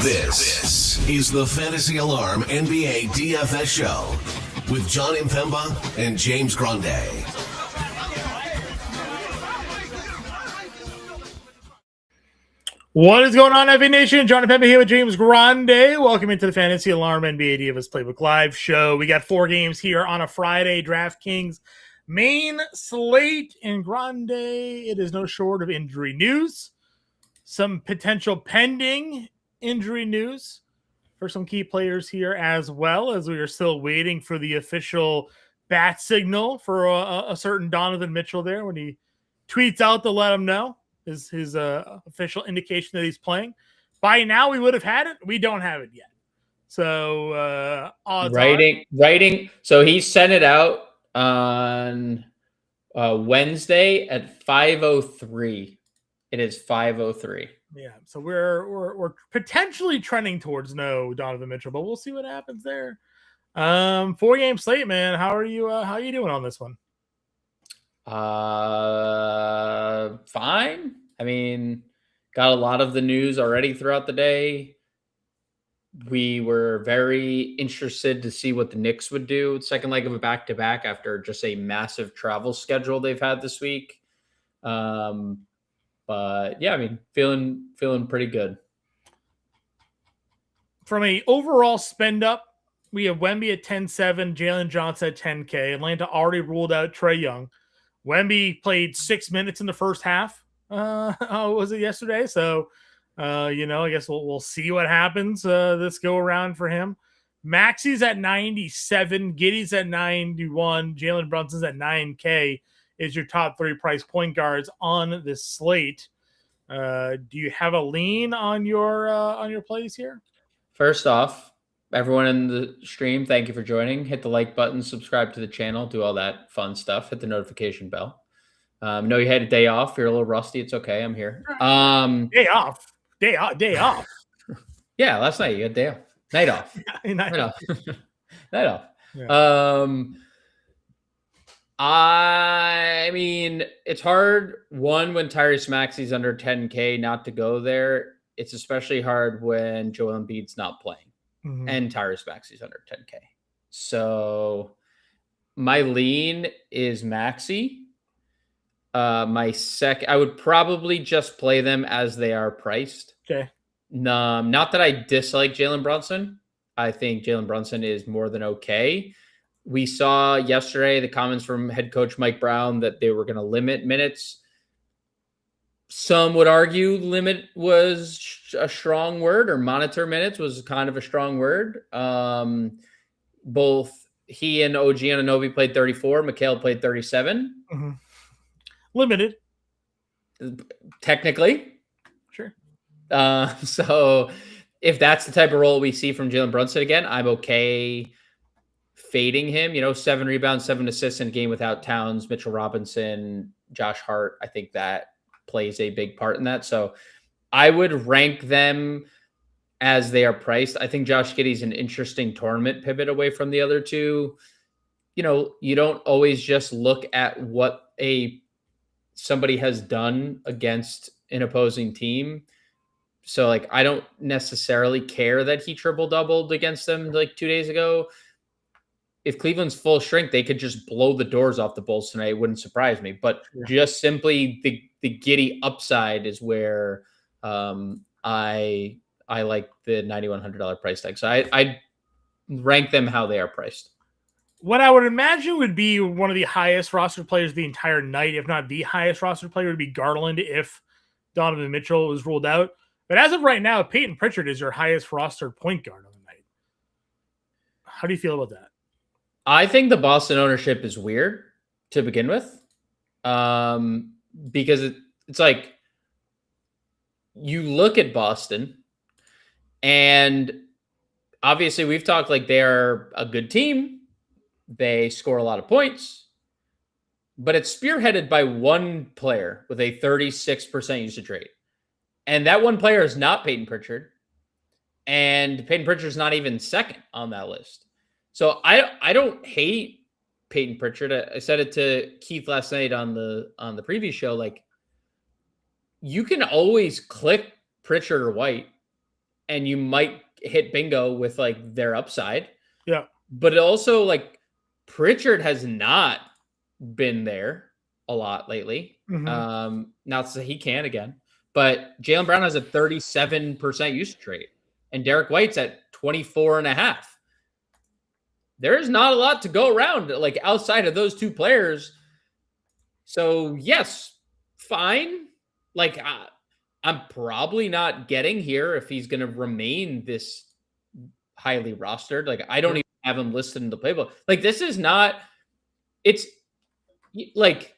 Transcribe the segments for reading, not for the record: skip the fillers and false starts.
This is the Fantasy Alarm NBA DFS show with John Impemba and James Grande. What is going on, FA Nation? John Impemba here with James Grande. Welcome into the Fantasy Alarm NBA DFS Playbook Live show. We got 4 games here on a Friday. DraftKings main slate in Grande. It is no short of injury news. Some potential pending injury news for some key players here, as well as we are still waiting for the official bat signal for a certain Donovan Mitchell there when he tweets out to let him know his official indication that he's playing. By now we would have had it. We don't have it yet. So odds writing. So he sent it out on Wednesday at 5:03. It is 5:03. Yeah, so we're potentially trending towards no Donovan Mitchell, but we'll see what happens there. 4-game slate, man. How are you doing on this one? Fine. I mean, got a lot of the news already throughout the day. We were very interested to see what the Knicks would do. Second leg of a back-to-back after just a massive travel schedule they've had this week. But yeah, I mean, feeling pretty good. From a overall spend up, we have Wemby at 10-7, Jalen Johnson at 10K. Atlanta already ruled out Trae Young. Wemby played 6 minutes in the first half. Was it yesterday? So, I guess we'll see what happens this go around for him. Maxi's at 97, Giddey's at 91, Jalen Brunson's at 9K. Is your top 3 price point guards on this slate. Do you have a lean on your plays here? First off, everyone in the stream, thank you for joining. Hit the like button, subscribe to the channel, do all that fun stuff. Hit the notification bell. Know you had a day off. You're a little rusty. It's okay. I'm here. Day off. Yeah, last night you had day off. Night off. Night off. Night off. Yeah. I mean, it's hard, when Tyrese Maxey's under 10K not to go there. It's especially hard when Joel Embiid's not playing and Tyrese Maxey's under 10K. So my lean is Maxey. I would probably just play them as they are priced. Okay. Not that I dislike Jalen Brunson. I think Jalen Brunson is more than okay. We saw yesterday the comments from head coach Mike Brown that they were going to limit minutes. Some would argue limit was a strong word, or monitor minutes was kind of a strong word. Both he and OG Anunoby played 34. Mikal played 37. Mm-hmm. Limited. Technically. Sure. So if that's the type of role we see from Jalen Brunson again, I'm okay fading him. 7 rebounds, 7 assists in a game without Towns, Mitchell Robinson, Josh Hart. I think that plays a big part in that. So I would rank them as they are priced. I think Josh Giddey's an interesting tournament pivot away from the other two. You don't always just look at what somebody has done against an opposing team. So I don't necessarily care that he triple-doubled against them 2 days ago. If Cleveland's full strength, they could just blow the doors off the Bulls tonight. It wouldn't surprise me. But just simply the Giddey upside is where I like the $9,100 price tag. So I rank them how they are priced. What I would imagine would be one of the highest roster players the entire night, if not the highest roster player, would be Garland if Donovan Mitchell was ruled out. But as of right now, Peyton Pritchard is your highest roster point guard on the night. How do you feel about that? I think the Boston ownership is weird to begin with, because it's like you look at Boston, and obviously we've talked they are a good team. They score a lot of points, but it's spearheaded by one player with a 36% usage rate. And that one player is not Peyton Pritchard. And Peyton Pritchard's not even second on that list. So I don't hate Peyton Pritchard. I said it to Keith last night on the previous show. You can always click Pritchard or White and you might hit bingo with like their upside. Yeah. But it also like Pritchard has not been there a lot lately. Mm-hmm. Not to say he can again, but Jaylen Brown has a 37% usage rate and Derek White's at 24.5. There is not a lot to go around like outside of those two players. So yes, fine. Like I'm probably not getting here if he's going to remain this highly rostered. Like I don't even have him listed in the playbook. Like this is not. It's like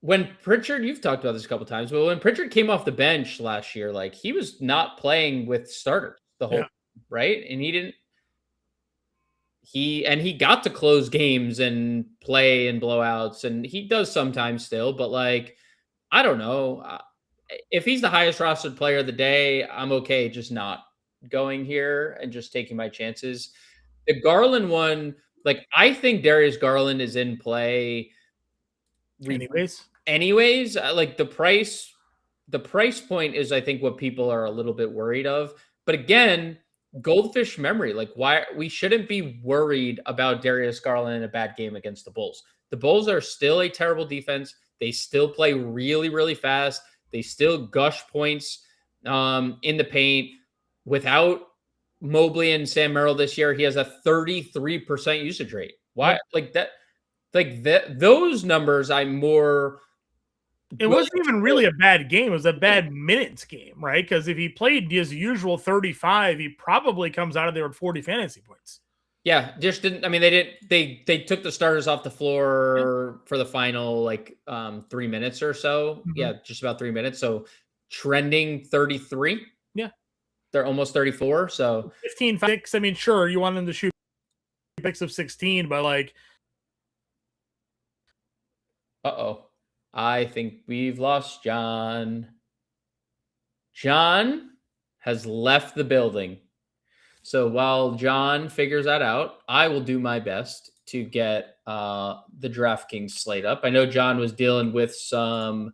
when Pritchard. You've talked about this a couple times, but when Pritchard came off the bench last year, like he was not playing with starters the whole time, right, and he didn't. He got to close games and play in blowouts, and he does sometimes still, but like, I don't know. If he's the highest rostered player of the day, I'm okay just not going here and just taking my chances. The Garland one, like, I think Darius Garland is in play. Anyways, like the price point is, I think, what people are a little bit worried of. But again, goldfish memory, like why we shouldn't be worried about Darius Garland in a bad game against the Bulls. The Bulls are still a terrible defense. They still play really, really fast. They still gush points in the paint. Without Mobley and Sam Merrill this year, he has a 33% usage rate. Why? Like that? Like that? Those numbers, I'm more. It wasn't even really a bad game. It was a bad minutes game, right? Because if he played his usual 35, he probably comes out of there with 40 fantasy points. Yeah, just didn't. I mean, they didn't. They took the starters off the floor for the final 3 minutes or so. Mm-hmm. Yeah, just about 3 minutes. So trending 33. Yeah, they're almost 34. So 15, 6. I mean, sure, you want them to shoot picks of 16, but like, I think we've lost John. John has left the building. So while John figures that out, I will do my best to get the DraftKings slate up. I know John was dealing with some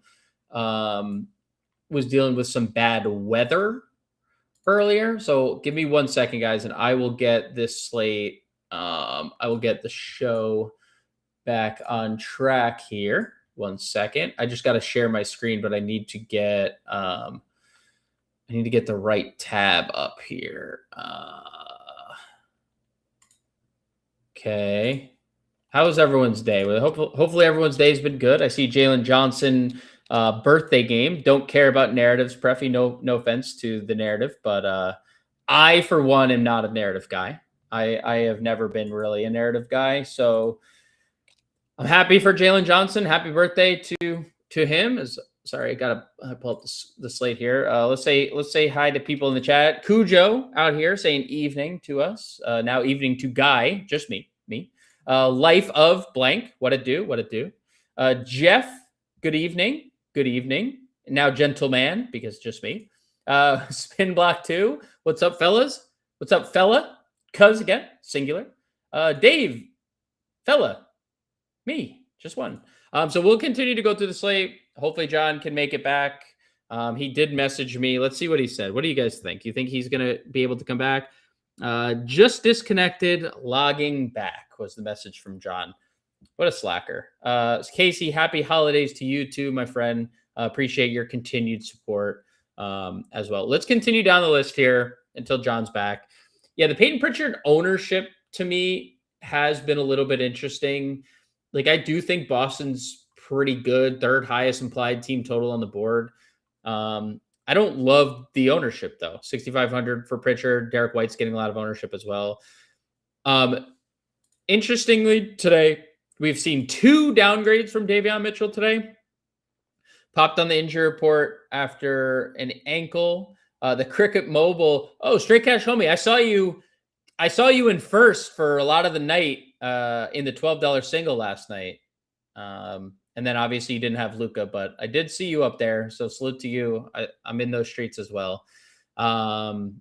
bad weather earlier. So give me 1 second, guys, and I will get this slate. I will get the show back on track here. 1 second. I just got to share my screen, but I need to get the right tab up here. Okay. How was everyone's day? Well, hopefully everyone's day has been good. I see Jalen Johnson birthday game. Don't care about narratives, Preffy. No offense to the narrative, but I, for one, am not a narrative guy. I have never been really a narrative guy, so I'm happy for Jalen Johnson. Happy birthday to him. Sorry, I gotta pull up the slate here. Let's say hi to people in the chat. Cujo out here saying evening to us. Now evening to Guy, just me. Life of blank. What it do? Jeff, good evening. Now gentleman, because just me. Spin block 2. What's up, fellas? What's up, fella? Cuz again, singular. Dave, fella. Me, just one. So we'll continue to go through the slate. Hopefully John can make it back. He did message me. Let's see what he said. What do you guys think? You think he's going to be able to come back? Just disconnected, logging back was the message from John. What a slacker. Casey, happy holidays to you too, my friend. Appreciate your continued support as well. Let's continue down the list here until John's back. Yeah, the Peyton Pritchard ownership to me has been a little bit interesting. Like, I do think Boston's pretty good. 3rd highest implied team total on the board. I don't love the ownership, though. 6,500 for Pritchard. Derek White's getting a lot of ownership as well. Interestingly, today, we've seen 2 downgrades from Davion Mitchell today. Popped on the injury report after an ankle. The Cricket Mobile. Oh, Straight Cash Homie, I saw you in first for a lot of the night in the $12 single last night. And then obviously you didn't have Luka, but I did see you up there. So salute to you. I'm in those streets as well. Davion's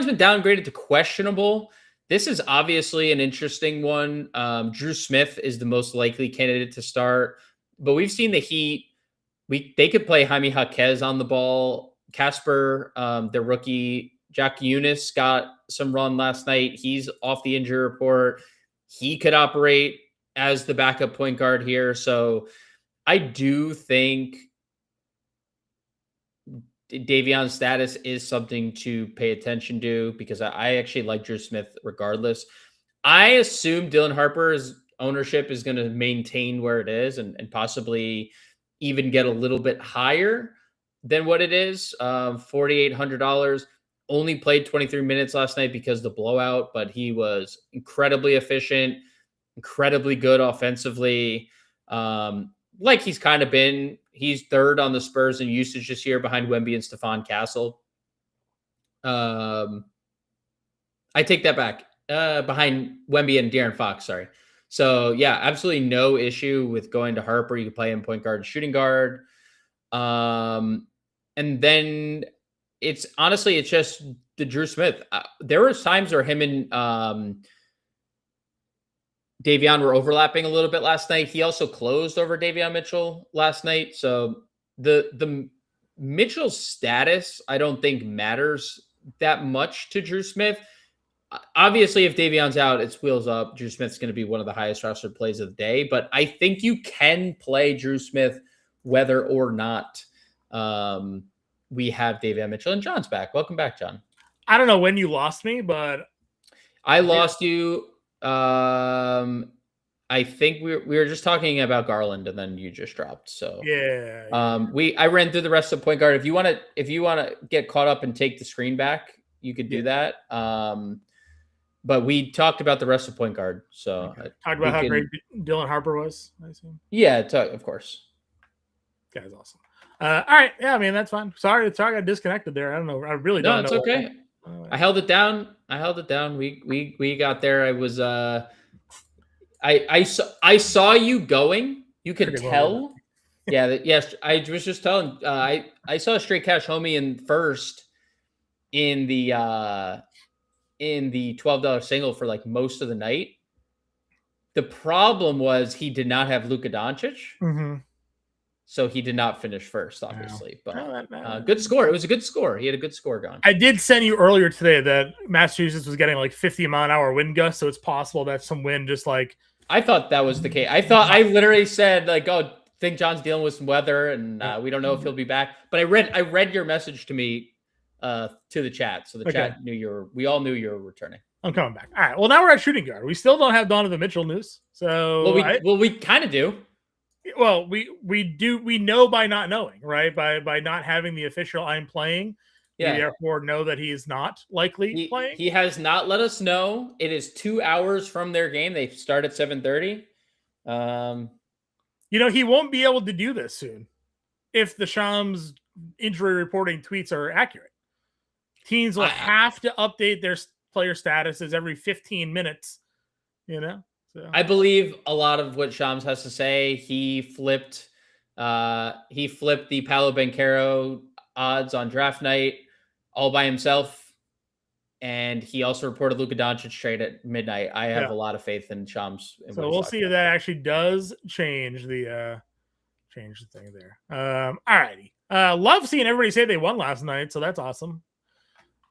been downgraded to questionable. This is obviously an interesting one. Drew Smith is the most likely candidate to start, but we've seen the Heat. They could play Jaime Jaquez on the ball Casper, the rookie, Jack Eunice got some run last night. He's off the injury report. He could operate as the backup point guard here. So I do think Davion's status is something to pay attention to because I actually like Drew Smith regardless. I assume Dylan Harper's ownership is going to maintain where it is and possibly even get a little bit higher than what it is. $4,800. Only played 23 minutes last night because of the blowout, but he was incredibly efficient, incredibly good offensively. Like he's kind of been. He's third on the Spurs in usage this year behind Wemby and Stephon Castle. I take that back. Behind Wemby and De'Aaron Fox, sorry. So, yeah, absolutely no issue with going to Harper. You can play him point guard and shooting guard. And then it's just the Drew Smith. There were times where him and Davion were overlapping a little bit last night. He also closed over Davion Mitchell last night. So the Mitchell's status, I don't think matters that much to Drew Smith. Obviously, if Davion's out, it's wheels up. Drew Smith's going to be one of the highest rostered plays of the day. But I think you can play Drew Smith whether or not we have Davion Mitchell. And John's back. Welcome back, John. I don't know when you lost me, but I lost you. I think we were just talking about Garland, and then you just dropped. So yeah. I ran through the rest of point guard. If you want to get caught up and take the screen back, you could do that. But we talked about the rest of point guard. So talked about how great Dylan Harper was. I assume. Yeah, of course. Guy's awesome. All right, yeah, I mean that's fine. Sorry, I got disconnected there. I don't know. I really don't know. No, it's okay. I held it down. We got there. I was I saw you going. You could tell. Yes. I was just telling. I saw a straight cash homie in first in the $12 single for like most of the night. The problem was he did not have Luka Doncic. Mm-hmm. So he did not finish first, obviously, but good score. It was a good score. He had a good score going. I did send you earlier today that Massachusetts was getting like 50 mile an hour wind gusts, so it's possible that some wind just like. I thought that was the case. I literally said like, "Oh, think John's dealing with some weather, and we don't know if he'll be back." But I read your message to me to the chat, so the chat knew we all knew you were returning. I'm coming back. All right. Well, now we're at shooting guard. We still don't have Donovan Mitchell news, so we kind of do. Well, we know by not knowing, right? By not having the official I'm playing. Yeah. We therefore know that he is not likely playing. He has not let us know. It is 2 hours from their game. They start at 7:30. He won't be able to do this soon if the Shams injury reporting tweets are accurate. Teams will have to update their player statuses every 15 minutes, So. I believe a lot of what Shams has to say. He flipped the Paolo Banchero odds on draft night all by himself, and he also reported Luka Doncic trade at midnight. I have a lot of faith in Shams. So we'll see if that actually does change the thing there. All righty. Love seeing everybody say they won last night, so that's awesome.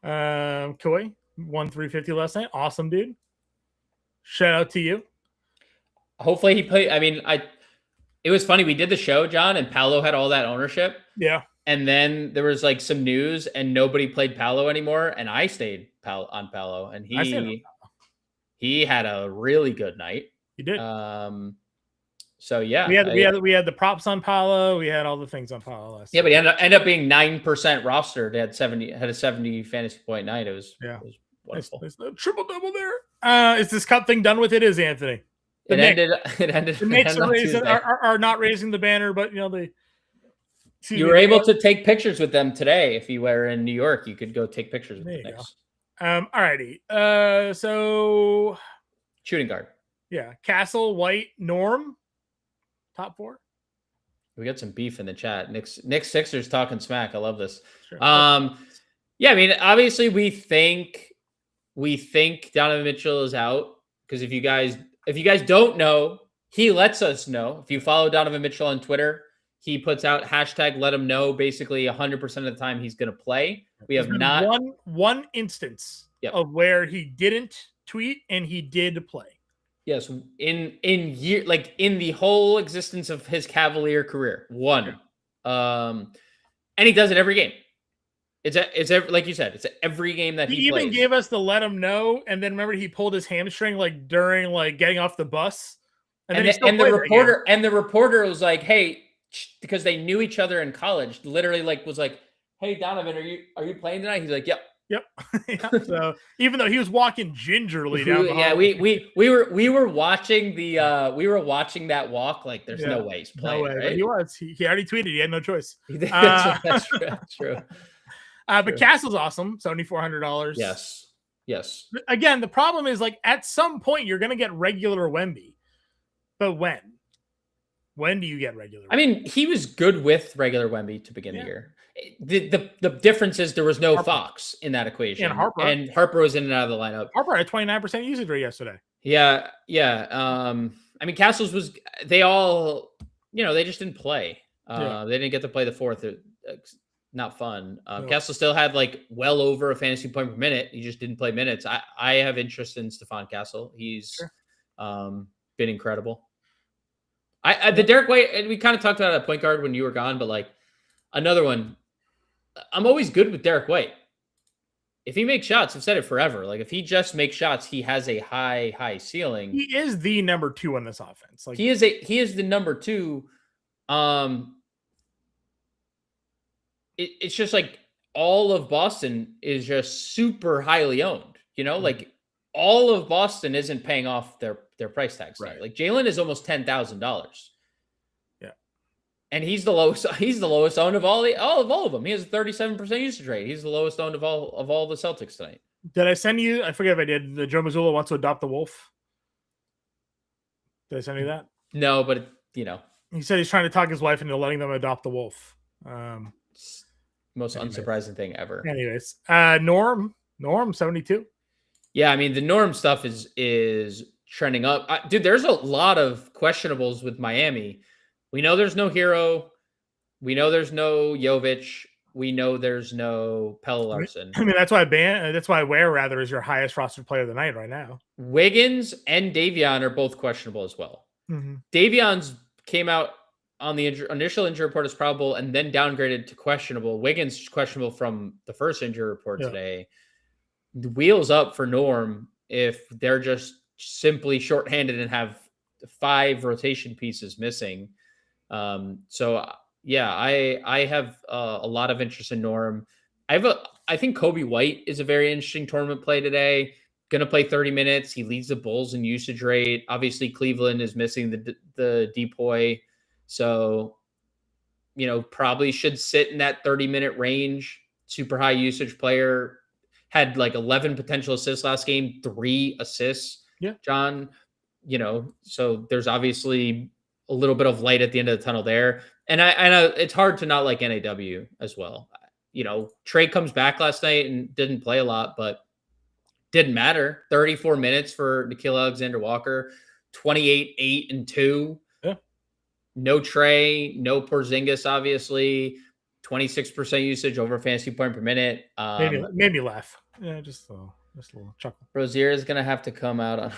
Koi won 350 last night. Awesome, dude. Shout out to you. Hopefully he played. I mean, it was funny. We did the show, John, and Paolo had all that ownership. Yeah. And then there was like some news and nobody played Paolo anymore. And I stayed on Paolo, and he had a really good night. He did. So yeah, we had the props on Paolo. We had all the things on Paolo last. Yeah, but he ended up being 9% rostered. They had a 70 fantasy point night. It was wonderful. Nice triple double there. Is this cup thing done with it? Is Anthony? It ended. The Knicks are not raising the banner, but you were able to take pictures with them today. If you were in New York, you could go take pictures with the Knicks. All righty. So shooting guard. Yeah, Castle, White, Norm. Top four. We got some beef in the chat. Knicks Sixers talking smack. I love this. Sure. Yeah, I mean, obviously we think Donovan Mitchell is out because if you guys don't know, he lets us know. If you follow Donovan Mitchell on Twitter, he puts out hashtag let him know basically 100% of the time he's going to play. We have not one instance of where he didn't tweet and he did play. Yes, in year, like in the whole existence of his Cavalier career, one. And he does it every game. It's like you said, it's every game that he plays. Even gave us the let him know, and then remember he pulled his hamstring like during like getting off the bus, and the reporter was like, "Hey," because they knew each other in college. Literally, like was like, "Hey, Donovan, are you playing tonight?" He's like, "Yep." Yep. So even though he was walking gingerly down the hall, we were watching that walk. Like, there's no way he's playing. No way, right? But he already tweeted. He had no choice. That's true. But Castle's awesome. $7,400. Yes. Again, the problem is like at some point you're gonna get regular Wemby, but when? When do you get regular? I mean, he was good with regular Wemby to begin the year. The difference is there was no Fox in that equation, and Harper was in and out of the lineup. Harper had 29% usage rate yesterday. Yeah. I mean, Castles was they just didn't play. They didn't get to play the fourth. Not fun. Castle still had like well over a fantasy point per minute. He just didn't play minutes. I have interest in Stephon Castle. He's been incredible. The Derek White, and we kind of talked about a point guard when you were gone, but like another one, I'm always good with Derek White. If he makes shots, I've said it forever. Like if he just makes shots, he has a high ceiling. He is the number 2 on this offense. Like he is the number 2. It's just like all of Boston is just super highly owned. Like all of Boston isn't paying off their price tags. Right. Like Jalen is almost $10,000. Yeah. And he's the lowest owned of all of them. He has a 37% usage rate. He's the lowest owned of all the Celtics tonight. Did I send you? I forget if I did. The Joe Mazzulla wants to adopt the wolf. Did I send you that? No, but he said he's trying to talk his wife into letting them adopt the wolf. Most unsurprising thing ever. Anyways, Norm 72. Yeah, I mean the Norm stuff is trending up. Dude, there's a lot of questionables with Miami. We know there's no Hero. We know there's no Jovic. We know there's no Pelle Larsson. I mean, that's why Ware is your highest rostered player of the night right now. Wiggins and Davion are both questionable as well. Mm-hmm. Davion's came out on the initial injury report as probable and then downgraded to questionable. Wiggins is questionable from the first injury report today. The wheels up for Norm if they're just simply shorthanded and have 5 rotation pieces missing. I have a lot of interest in Norm. I think Kobe White is a very interesting tournament play today. Going to play 30 minutes. He leads the Bulls in usage rate. Obviously, Cleveland is missing the DPOY. So, probably should sit in that 30-minute range. Super high usage player. Had like 11 potential assists last game, 3 assists. Yeah. John, so there's obviously a little bit of light at the end of the tunnel there. And I know it's hard to not like NAW as well. Trey comes back last night and didn't play a lot, but didn't matter. 34 minutes for Nickeil Alexander-Walker, 28, 8, and 2. Yeah. No Trey, no Porzingis, obviously. 26% usage over fantasy point per minute. Made me laugh. Yeah, just a little chuckle. Rozier is going to have to come out on.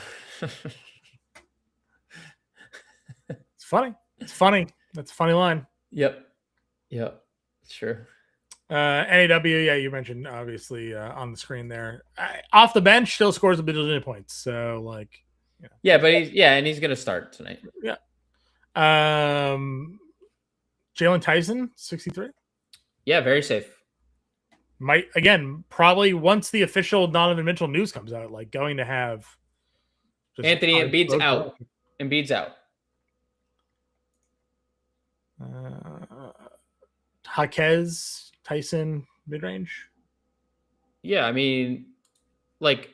It's funny. That's a funny line. Yep. Sure. NAW, you mentioned obviously on the screen there. Off the bench, still scores a bit of points. So yeah, but he's going to start tonight. Yeah. Jalen Tyson, 63. Yeah, very safe. Might again probably once the official Donovan Mitchell news comes out, going to have Anthony Embiid's out. Embiid's out. Jaquez Tyson mid range. Yeah, I mean, the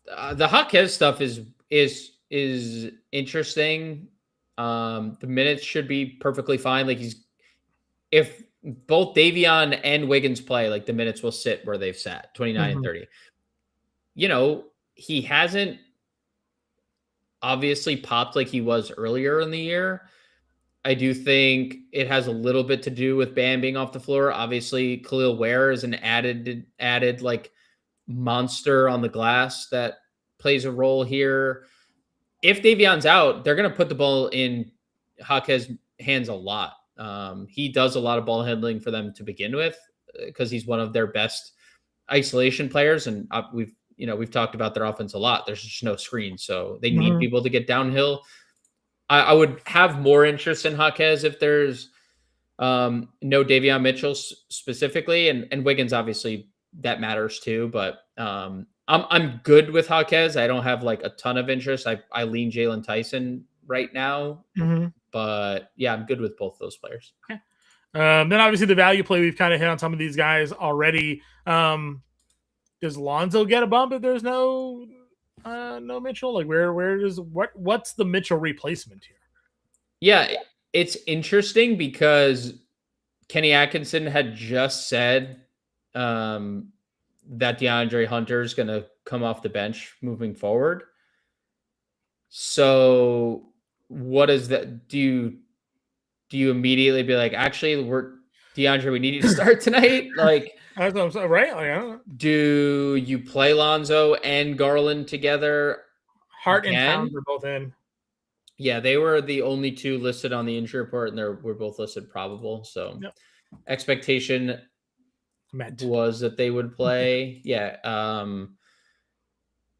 Jaquez stuff is interesting. The minutes should be perfectly fine. If both Davion and Wiggins play, the minutes will sit where they've sat, 29 and 30. He hasn't obviously popped like he was earlier in the year. I do think it has a little bit to do with Bam being off the floor. Obviously, Khalil Ware is an added like monster on the glass that plays a role here. If Davion's out, they're going to put the ball in Jaquez's hands a lot. He does a lot of ball handling for them to begin with because he's one of their best isolation players, and we've talked about their offense a lot. There's just no screen, so they need people to get downhill. I would have more interest in Jaquez if there's no Davion Mitchell specifically, and Wiggins obviously that matters too. But I'm good with Jaquez. I don't have like a ton of interest. I lean Jalen Tyson right now, but yeah, I'm good with both those players. Okay. Then obviously the value play, we've kind of hit on some of these guys already. Does Lonzo get a bump if there's no Mitchell? Like what's the Mitchell replacement here? Yeah, it's interesting because Kenny Atkinson had just said that DeAndre Hunter is going to come off the bench moving forward. So what is that? Do you immediately be like, actually, DeAndre, we need you to start tonight? Like, that's what I'm saying, right? Like, I don't know. Do you play Lonzo and Garland together? Hart and Towns are both in. Yeah, they were the only two listed on the injury report, and we're both listed probable. So expectation was that they would play. Yeah. I'm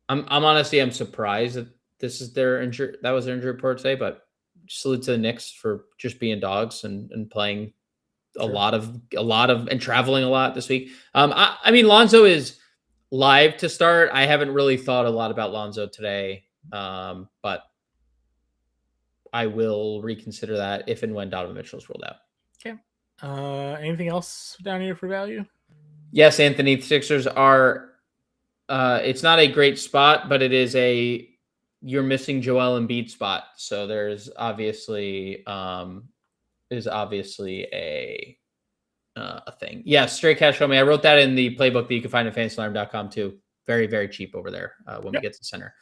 honestly, I'm surprised that this is their injury. That was their injury report today, but salute to the Knicks for just being dogs and playing a lot of and traveling a lot this week. I mean, Lonzo is live to start. I haven't really thought a lot about Lonzo today, but I will reconsider that if and when Donovan Mitchell is rolled out. Okay. Anything else down here for value? Yes, Anthony. Sixers are. It's not a great spot, but it is you're missing Joel Embiid spot. So there's obviously a thing. Yeah, straight cash only. I wrote that in the playbook that you can find at fantasyalarm.com too. Very, very cheap over there when we get to the center.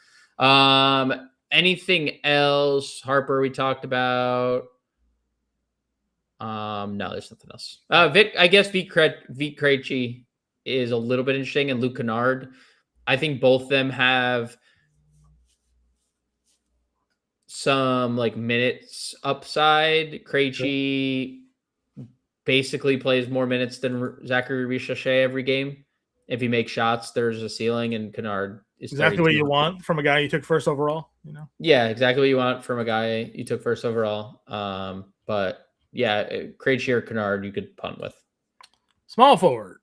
Anything else? Harper, we talked about. No, there's nothing else. I guess Vit Krejci is a little bit interesting, and Luke Kennard. I think both of them have some like minutes upside. Krejci basically plays more minutes than Zachary Richardson every game. If he makes shots, there's a ceiling, and Kennard is exactly what you want from a guy you took first overall. Yeah, exactly what you want from a guy you took first overall. But yeah, Krejci or Kennard you could punt with. Small forward.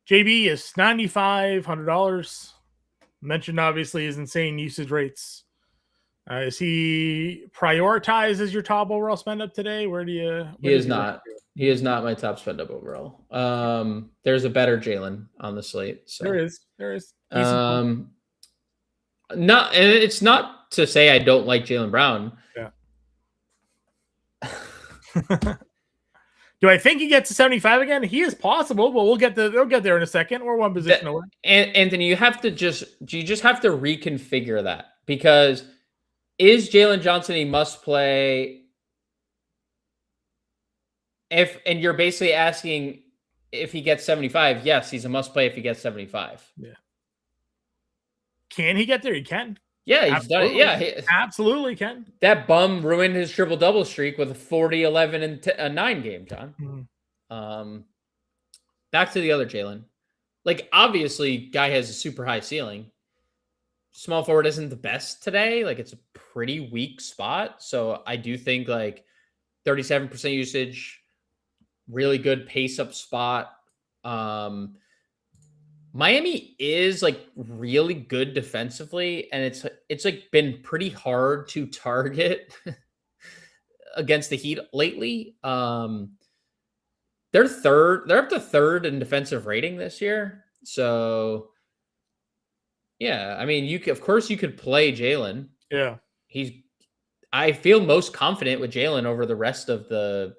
JB is $9,500. Mentioned obviously his insane usage rates. Is he prioritized as your top overall spend up today? He is not. He is not my top spend up overall. There's a better Jalen on the slate. So. There is. Not, and it's not to say I don't like Jaylen Brown. Yeah. Do I think he gets to 75 again? He is possible, but they'll get there in a second. We're one position away. And Anthony, you just have to reconfigure that, because is Jalen Johnson a must play? And you're basically asking if he gets 75. Yes, he's a must play if he gets 75. Yeah. Can he get there? He can. Yeah, he's done it. Yeah, he absolutely can. That bum ruined his triple-double streak with a 40, 11, and a 9 game, John. Mm-hmm. Back to the other Jalen. Like, obviously, guy has a super high ceiling. Small forward isn't the best today. Like, it's a pretty weak spot. So I do think, like, 37% usage, really good pace-up spot. Miami is like really good defensively, and it's like been pretty hard to target against the Heat lately. They're up to third in defensive rating this year. So yeah, I mean, of course you could play Jalen. Yeah. I feel most confident with Jalen over the rest of the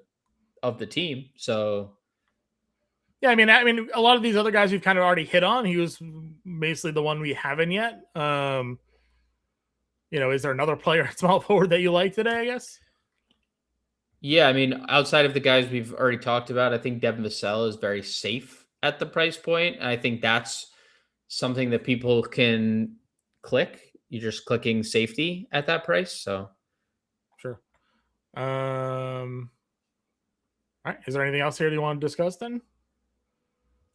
team. So yeah, I mean, a lot of these other guys we've kind of already hit on. He was basically the one we haven't yet. Is there another player at small forward that you like today, I guess? Yeah, I mean, outside of the guys we've already talked about, I think Devin Vassell is very safe at the price point. And I think that's something that people can click. You're just clicking safety at that price. So Sure. All right. Is there anything else here that you want to discuss then?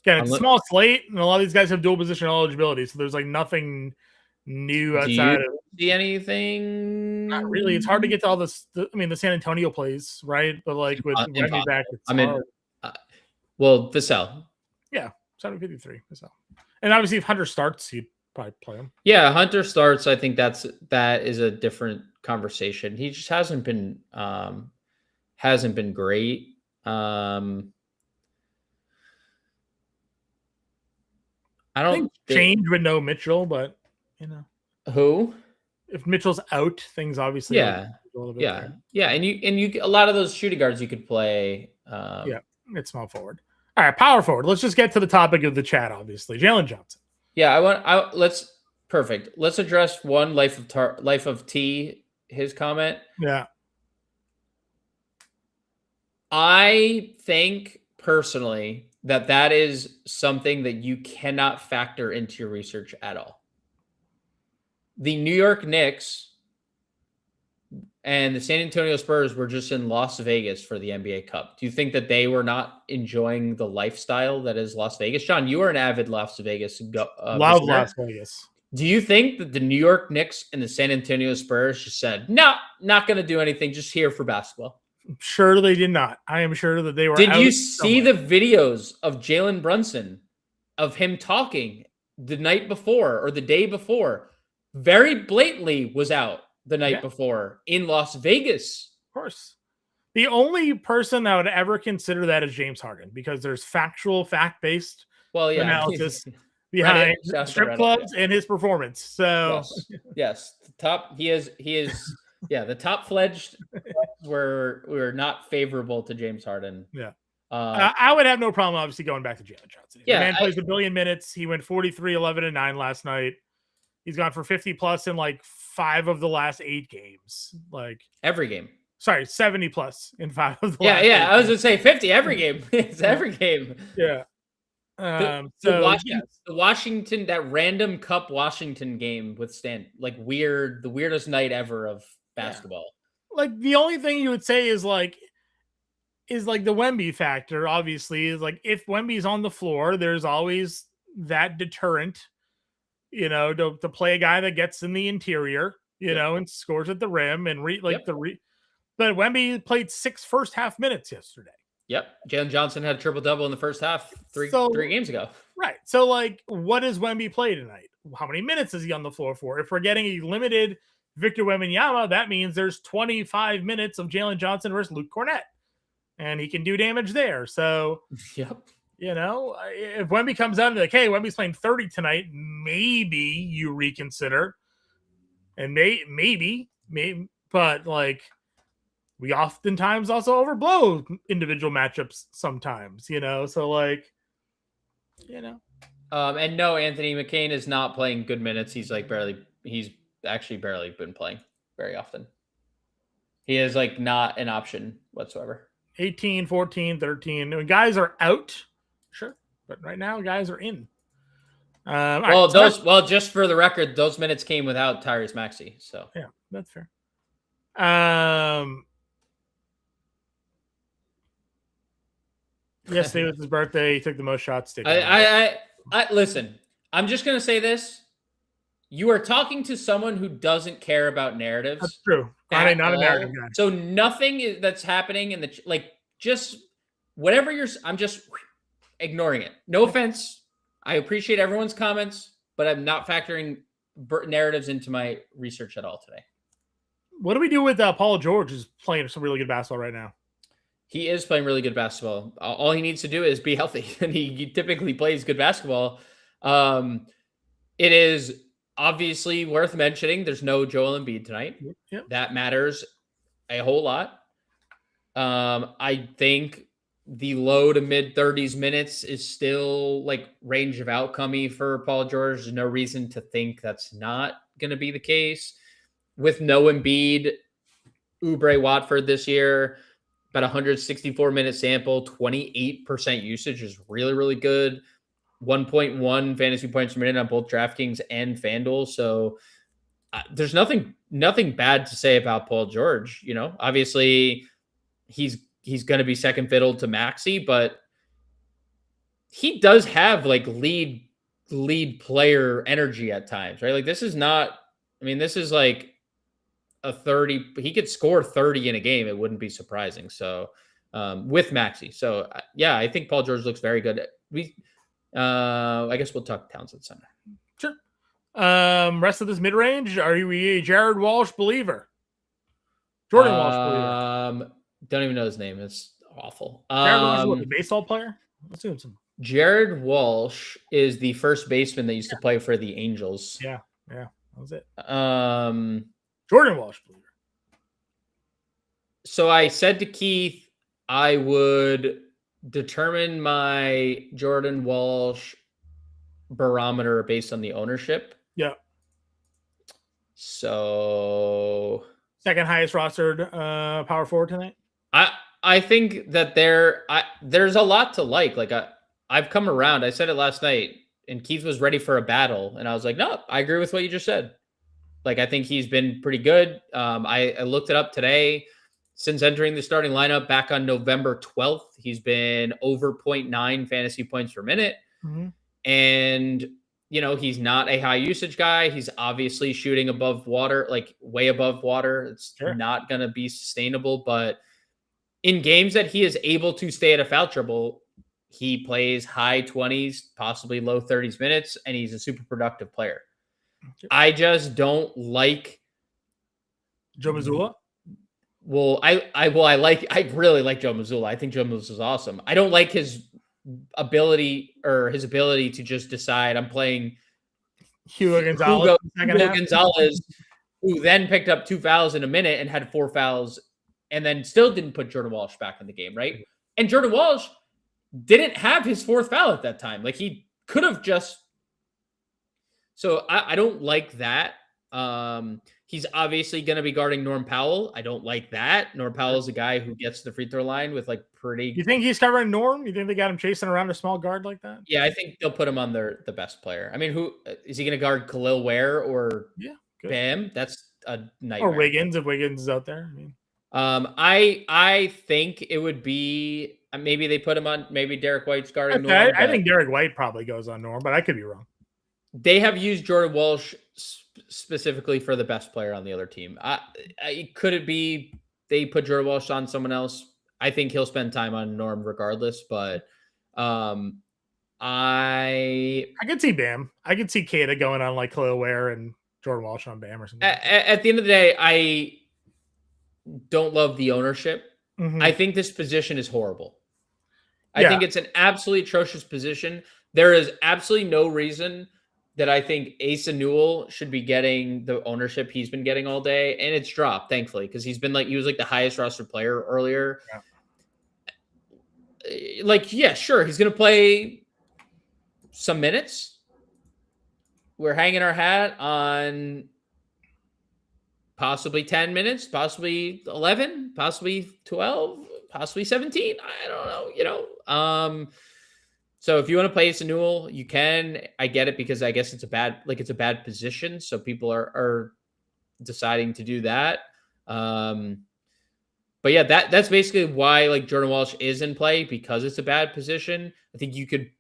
Again, it's a small slate, and a lot of these guys have dual position eligibility, so there's like nothing new outside of. See anything? Not really. It's hard to get to all this. I mean, the San Antonio plays, right? But like with Wemby back, it's hard. Well, Vassell. Yeah, 753 Vassell. And obviously, if Hunter starts, you'd probably play him. Yeah, Hunter starts. I think that is a different conversation. He just hasn't been great. I don't think change with no Mitchell, but who? If Mitchell's out, things obviously yeah, and you a lot of those shooting guards you could play. It's small forward. All right, power forward. Let's just get to the topic of the chat. Obviously, Jalen Johnson. Yeah, let's address one Life of T. His comment. Yeah, I think personally that is something that you cannot factor into your research at all. The New York Knicks and the San Antonio Spurs were just in Las Vegas for the NBA Cup. Do you think that they were not enjoying the lifestyle that is Las Vegas? John, you are an avid Las Vegas love Las Vegas. Do you think that the New York Knicks and the San Antonio Spurs just said, no, not going to do anything, just here for basketball? I'm sure they did not. I am sure that they were. Did you see the videos of Jalen Brunson, of him talking the night before or the day before? Very blatantly was out the night before in Las Vegas. Of course. The only person that would ever consider that is James Harden, because there's fact-based analysis behind strip clubs and his performance. So yes. The top fledged were not favorable to James Harden. Yeah. I would have no problem obviously going back to Jalen Johnson. The man plays a billion minutes. He went 43, 11, and 9 last night. He's gone for 50 plus in like 5 of the last 8 games. Like every game. Sorry, 70 plus in 5 of the last 8 I was going to say 50 every game. It's every game. Yeah. The Washington, that random Cup Washington game with Stan, like the weirdest night ever of basketball. Like the only thing you would say is like the Wemby factor, obviously, is like if Wemby's on the floor, there's always that deterrent, to play a guy that gets in the interior, and scores at the rim and but Wemby played 6 first half minutes yesterday. Yep. Jalen Johnson had a triple-double in the first half 3 games ago. Right. So, like, what does Wemby play tonight? How many minutes is he on the floor for? If we're getting a limited Victor Wembanyama, that means there's 25 minutes of Jalen Johnson versus Luke Cornett. And he can do damage there. So, yep. If Wemby comes out and like, hey, Wemby's playing 30 tonight, maybe you reconsider. And maybe, but like, we oftentimes also overblow individual matchups sometimes, so like, And no, Anthony McCain is not playing good minutes. He's actually barely been playing very often. He is like not an option whatsoever. 18, 14, 13. When guys are out, sure. But right now, guys are in. Just for the record, those minutes came without Tyrese Maxey. So yeah, that's fair. Yesterday was his birthday. He took the most shots. I listen. I'm just gonna say this: you are talking to someone who doesn't care about narratives. That's true. I'm not a narrative guy. So nothing that's happening in just whatever I'm just ignoring it. No offense. I appreciate everyone's comments, but I'm not factoring narratives into my research at all today. What do we do with Paul George, who's playing some really good basketball right now? He is playing really good basketball. All he needs to do is be healthy, and he typically plays good basketball. It is obviously worth mentioning there's no Joel Embiid tonight. Yep. That matters a whole lot. I think the low to mid 30s minutes is still like range of outcome for Paul George. There's no reason to think that's not going to be the case. With no Embiid, Oubre Watford this year, about 164-minute sample, 28% usage is really, really good. 1.1 fantasy points per minute on both DraftKings and FanDuel. So there's nothing bad to say about Paul George. Obviously he's going to be second fiddle to Maxey, but he does have like lead player energy at times, right? Like this is like a 30. He could score 30 in a game. It wouldn't be surprising. So with Maxey. So yeah, I think Paul George looks very good. I guess we'll talk Townsend Center. Sure. Rest of this mid range. Are you a Jared Walsh believer? Jordan Walsh believer. Don't even know his name. It's awful. Jared Walsh is what, the baseball player? Let's do some. Jared Walsh is the first baseman that used to play for the Angels. Yeah, that was it. Jordan Walsh believer. So I said to Keith, I would determine my Jordan Walsh barometer based on the ownership. Yeah. So second highest rostered power forward tonight. I think that there's a lot to like. Like I've come around. I said it last night, and Keith was ready for a battle, and I was like, no, I agree with what you just said. Like I think he's been pretty good. I looked it up today. Since entering the starting lineup back on November 12th, he's been over 0.9 fantasy points per minute. Mm-hmm. And, he's not a high usage guy. He's obviously shooting above water, like way above water. It's not going to be sustainable. But in games that he is able to stay at a foul trouble, he plays high 20s, possibly low 30s minutes, and he's a super productive player. I just don't like Joe Mazzulla. Well, I really like Joe Mazzulla. I think Joe Mazzulla is awesome. I don't like his ability to just decide I'm playing Hugo Gonzalez, who then picked up 2 fouls in a minute and had 4 fouls and then still didn't put Jordan Walsh back in the game, right? And Jordan Walsh didn't have his 4th foul at that time. Like he could have just. So I don't like that. He's obviously going to be guarding Norm Powell. I don't like that. Norm Powell is a guy who gets to the free throw line with like pretty. You think he's covering Norm? You think they got him chasing around a small guard like that? Yeah, I think they'll put him on the best player. I mean, who is he going to guard? Khalil Ware or Bam? That's a nightmare. Or Wiggins if Wiggins is out there. I think it would be maybe they put him on. Maybe Derek White's guarding Norm. I think Derek White probably goes on Norm, but I could be wrong. They have used Jordan Walsh specifically for the best player on the other team. Could it be they put Jordan Walsh on someone else? I think he'll spend time on Norm regardless, but I could see Bam. I could see Kata going on like Khalil Ware and Jordan Walsh on Bam or something. At the end of the day, I don't love the ownership. Mm-hmm. I think this position is horrible. I think it's an absolutely atrocious position. There is absolutely no reason that I think Asa Newell should be getting the ownership he's been getting all day. And it's dropped, thankfully, because he was like the highest roster player earlier. Yeah. Like, yeah, sure. He's going to play some minutes. We're hanging our hat on possibly 10 minutes, possibly 11, possibly 12, possibly 17. I don't know, So if you want to play Asa Newell, you can. I get it because I guess it's a bad position. So people are deciding to do that. But yeah, that's basically why like Jordan Walsh is in play, because it's a bad position. I think you could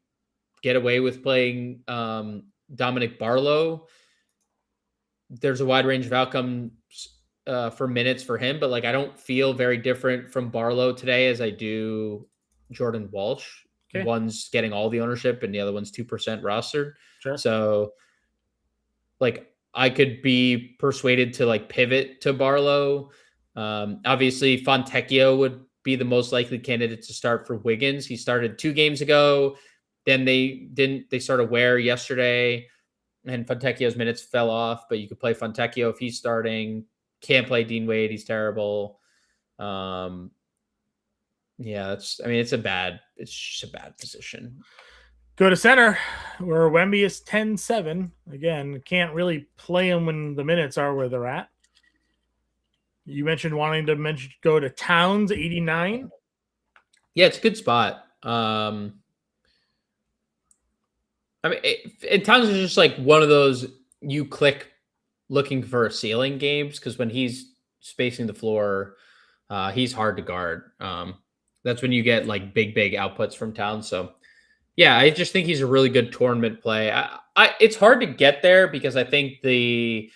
get away with playing Dominic Barlow. There's a wide range of outcomes for minutes for him, but like I don't feel very different from Barlow today as I do Jordan Walsh. Okay. One's getting all the ownership and the other one's 2% rostered. Sure. So like I could be persuaded to like pivot to Barlow. Obviously Fontecchio would be the most likely candidate to start for Wiggins. He started 2 games ago. Then they started Ware yesterday and Fontecchio's minutes fell off, but you could play Fontecchio if he's starting. Can't play Dean Wade. He's terrible. Yeah, it's just a bad position. Go to center where Wemby is 10-7. Again, can't really play him when the minutes are where they're at. You mentioned wanting to go to Towns 89. Yeah, it's a good spot. I mean, and Towns is just like one of those you click looking for a ceiling games because when he's spacing the floor, he's hard to guard. That's when you get like big outputs from Towns. So yeah, I just think he's a really good tournament play. It's hard to get there because I think the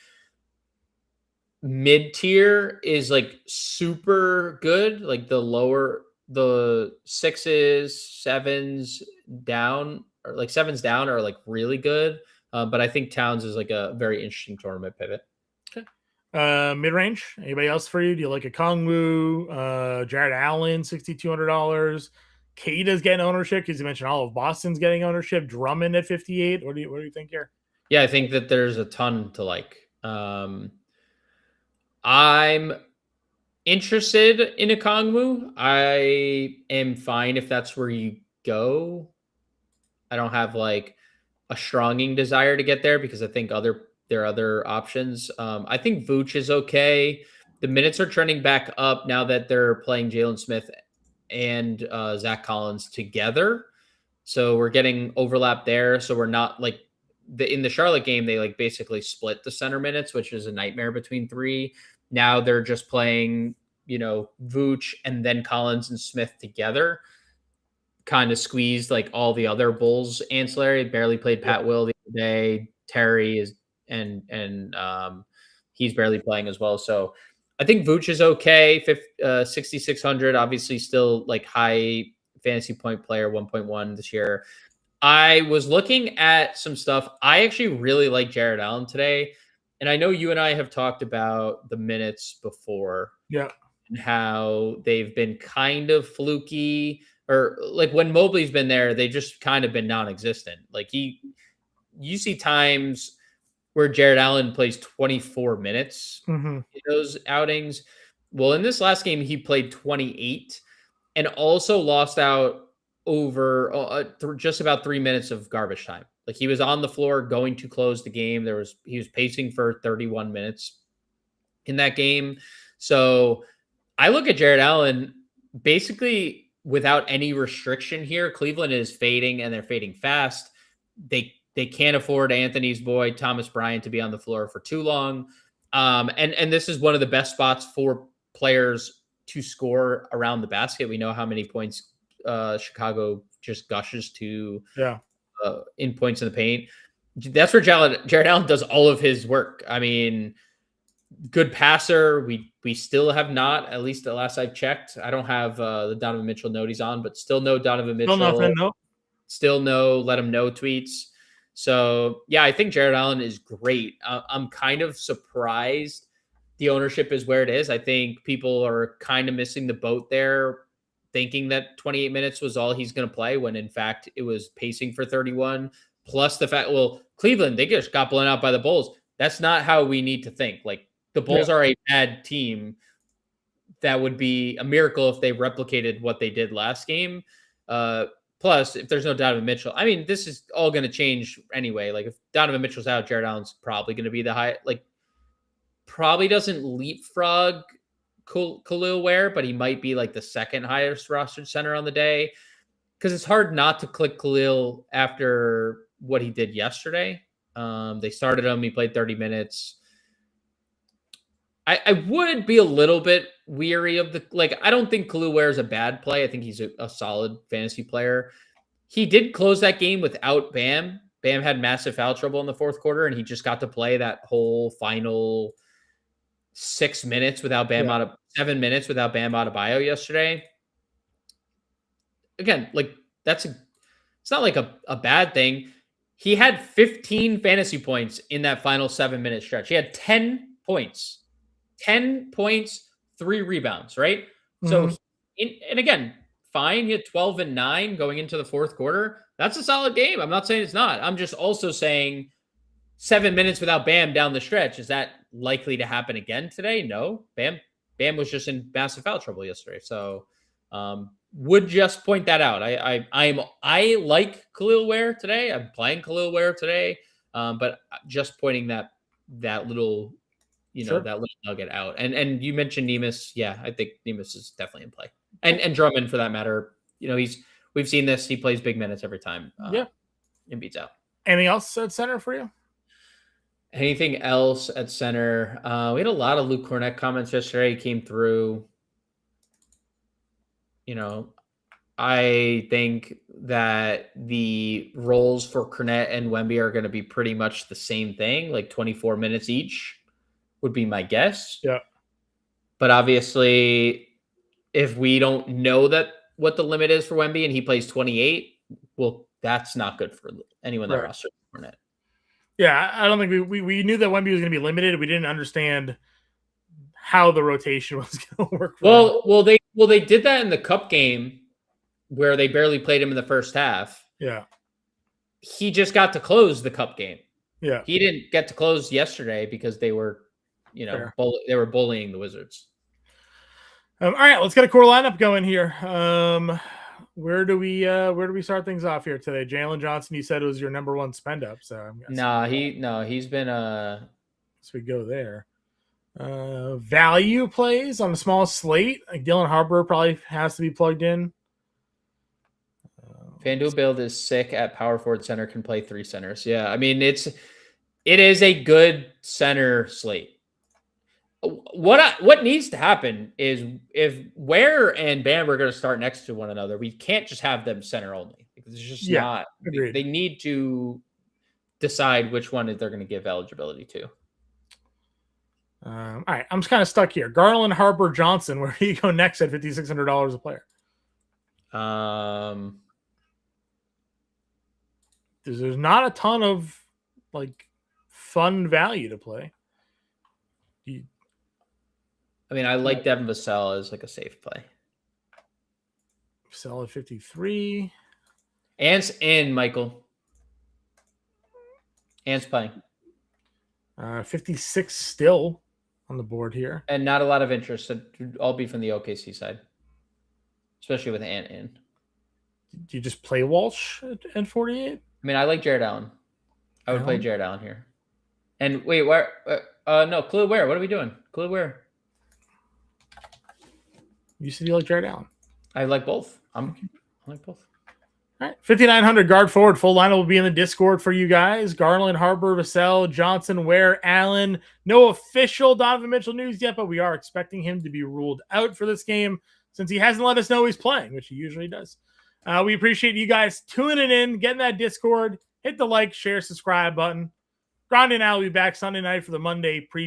mid tier is like super good. Like the sixes, sevens down, or like sevens down are like really good. But I think Towns is like a very interesting tournament pivot. Mid range. Anybody else for you? Do you like a Kongwu? Jared Allen, $6,200. Kata's getting ownership because you mentioned all of Boston's getting ownership. Drummond at 58. What do you think here? Yeah, I think that there's a ton to like. I'm interested in a Kongwu. I am fine if that's where you go. I don't have like a stronging desire to get there because I think there are other options. I think Vooch is okay. The minutes are trending back up now that they're playing Jalen Smith and Zach Collins together. So we're getting overlap there. So we're not like in the Charlotte game, they like basically split the center minutes, which is a nightmare between three. Now they're just playing, Vooch and then Collins and Smith together. Kind of squeezed like all the other Bulls ancillary. Barely played Pat Will the other day. Terry is and he's barely playing as well. So I think Vooch is okay. 6,600, obviously still like high fantasy point player, 1.1 this year. I was looking at some stuff. I actually really like Jared Allen today. And I know you and I have talked about the minutes before. Yeah. And how they've been kind of fluky, or like when Mobley's been there, they just kind of been non-existent. Like you see times where Jared Allen plays 24 minutes in those outings. Well, in this last game, he played 28 and also lost out over just about 3 minutes of garbage time. Like he was on the floor going to close the game. He was pacing for 31 minutes in that game. So I look at Jared Allen basically without any restriction here. Cleveland is fading and they're fading fast. They can't afford Anthony's boy, Thomas Bryant, to be on the floor for too long. And this is one of the best spots for players to score around the basket. We know how many points Chicago just gushes to in points in the paint. That's where Jared Allen does all of his work. I mean, good passer. We still have not, at least the last I've checked. I don't have the Donovan Mitchell note he's on, but still no Donovan Mitchell. Still nothing, no. Still no let him know tweets. So yeah, I think Jared Allen is great. I'm kind of surprised the ownership is where it is. I think people are kind of missing the boat there, thinking that 28 minutes was all he's going to play when in fact it was pacing for 31. Plus the fact, Cleveland, they just got blown out by the Bulls. That's not how we need to think. Like the Bulls are a bad team. That would be a miracle if they replicated what they did last game. Plus, if there's no Donovan Mitchell, I mean, this is all going to change anyway. Like if Donovan Mitchell's out, Jared Allen's probably going to be the high, probably doesn't leapfrog Khalil Ware, but he might be like the second highest rostered center on the day. Because it's hard not to click Khalil after what he did yesterday. They started him. He played 30 minutes. I would be a little bit weary of I don't think Khalil Ware is a bad play. I think he's a solid fantasy player. He did close that game without Bam. Bam had massive foul trouble in the fourth quarter, and he just got to play that whole final 6 minutes without Bam 7 minutes without Bam Adebayo yesterday. Again, it's not like a bad thing. He had 15 fantasy points in that final 7 minute stretch. He had 10 points, 3 rebounds, right? So, and again, fine. He had 12 and 9 going into the fourth quarter. That's a solid game. I'm not saying it's not. I'm just also saying 7 minutes without Bam down the stretch. Is that likely to happen again today? No. Bam was just in massive foul trouble yesterday. So, would just point that out. I like Khalil Ware today. I'm playing Khalil Ware today, but just pointing that little that little nugget out. And you mentioned Nemes. Yeah, I think Nemes is definitely in play. And Drummond for that matter. We've seen this. He plays big minutes every time. And beats out. Anything else at center for you? Anything else at center? We had a lot of Luke Cornett comments yesterday. He came through. I think that the roles for Cornett and Wemby are going to be pretty much the same thing, like 24 minutes each would be my guess. Yeah. But obviously, if we don't know what the limit is for Wemby and he plays 28, well, that's not good for anyone that rostered Cornett. Yeah, I don't think we knew that Wemby was going to be limited. We didn't understand how the rotation was going to work. Well, they did that in the Cup game where they barely played him in the first half. Yeah. He just got to close the Cup game. Yeah. He didn't get to close yesterday because they were, they were bullying the Wizards. All right, let's get a core lineup going here. Where do we start things off here today? Jalen Johnson, you said it was your number one spend up. So he's been so we go there. Value plays on a small slate. Like Dylan Harper probably has to be plugged in. FanDuel build is sick at power forward center, can play 3 centers. Yeah, I mean it is a good center slate. What needs to happen is if Ware and Bam are going to start next to one another, we can't just have them center only. It's just not. Agreed. They need to decide which one they're going to give eligibility to. All right, I'm just kind of stuck here. Garland, Harper, Johnson. Where do you go next at $5,600 a player? There's not a ton of fun value to play. I like Devin Vassell as a safe play. Vassell at 53. Ant's in, Michael. Ant's playing. 56 still on the board here. And not a lot of interest. I'll be from the OKC side. Especially with Ant in. Do you just play Walsh at 48? I like Jared Allen. I would play Jared Allen here. And wait, where? No, Khalil Ware. What are we doing? Khalil Ware. You said you like Jared Allen. I like both. I like both. All right, 5,900 guard forward. Full lineup will be in the Discord for you guys. Garland, Harper, Vassell, Johnson, Ware, Allen. No official Donovan Mitchell news yet, but we are expecting him to be ruled out for this game since he hasn't let us know he's playing, which he usually does. We appreciate you guys tuning in, getting that Discord. Hit the like, share, subscribe button. Grande and I will be back Sunday night for the Monday preview.